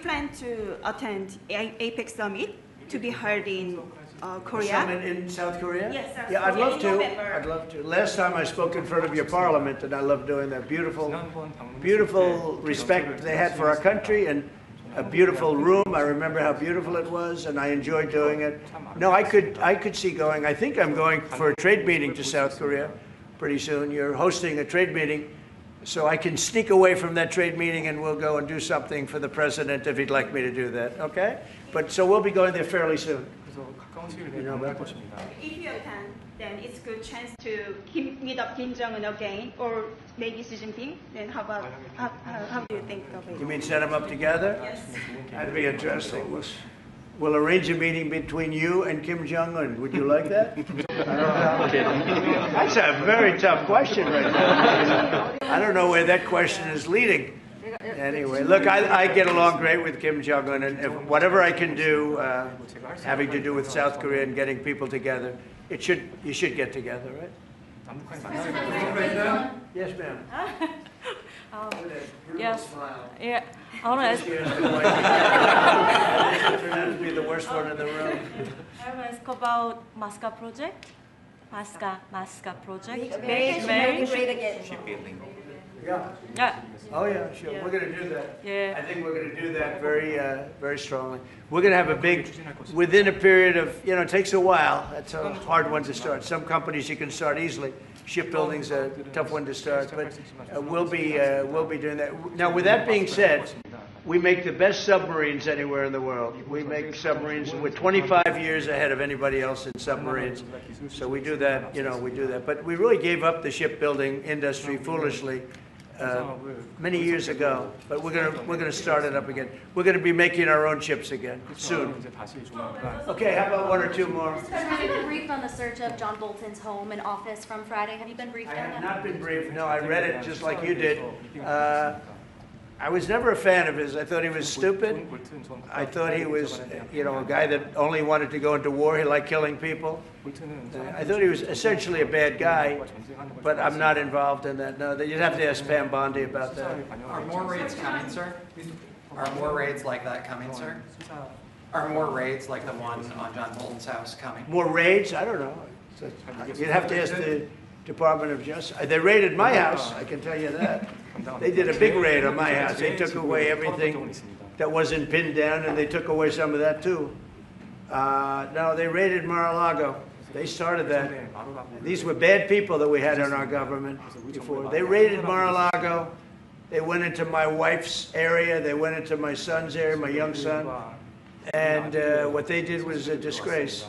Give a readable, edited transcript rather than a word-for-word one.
plan to attend APEC summit to be held in Korea. Summit in South Korea? Yes, South Yeah, I'd Korea love in to. November. I'd love to. Last time I spoke in front of your parliament, and I loved doing that. Beautiful respect they had for our country, and a beautiful room. I remember how beautiful it was, and I enjoyed doing it. No, I could see going. I think I'm going for a trade meeting to South Korea pretty soon. You're hosting a trade meeting, so I can sneak away from that trade meeting, and we'll go and do something for the president if he'd like me to do that. Okay? But so we'll be going there fairly soon. If you attend, then it's a good chance to meet up Kim Jong-un again, or maybe Xi Jinping. Then how do you think of it? You mean set them up together? Yes. That'd be interesting. We'll arrange a meeting between you and Kim Jong-un. Would you like that? That's a very tough question right now. I don't know where that question is leading. Anyway, look, I get along great with Kim Jong-un, and if whatever I can do having to do with South Korea and getting people together, you should get together, right? Yes, ma'am. Yes. Yeah. I want to ask. Turned out to be the worst one in the room. I want to ask about Masca project. Masca project. Make great again. Yeah. Yeah. Oh yeah, sure. Yeah. We're going to do that. Yeah. I think we're going to do that very strongly. We're going to have a big, within a period of, it takes a while. That's a hard one to start. Some companies you can start easily. Shipbuilding's a tough one to start, but we'll be doing that. Now, with that being said, we make the best submarines anywhere in the world. We make submarines. We're 25 years ahead of anybody else in submarines. So we do that, we do that. But we really gave up the shipbuilding industry foolishly many years ago. But we're gonna start it up again. We're gonna be making our own ships again soon. Okay, how about one or two more? Have you been briefed on the search of John Bolton's home and office from Friday? Have you been briefed I on have that? not been briefed. No, I read it just like you did. I was never a fan of his. I thought he was stupid. I thought he was, a guy that only wanted to go into war. He liked killing people. I thought he was essentially a bad guy, but I'm not involved in that. No, you'd have to ask Pam Bondi about that. Are more raids coming, sir? Are more raids like that coming, sir? Are more raids like the one on John Bolton's house coming? More raids? I don't know. You'd have to ask the Department of Justice. They raided my house, I can tell you that. They did a big raid on my house. They took away everything that wasn't pinned down, and they took away some of that too. No, they raided Mar-a-Lago. They started that. These were bad people that we had in our government before. They raided Mar-a-Lago. They went into my wife's area. They went into my son's area, my young son. And what they did was a disgrace.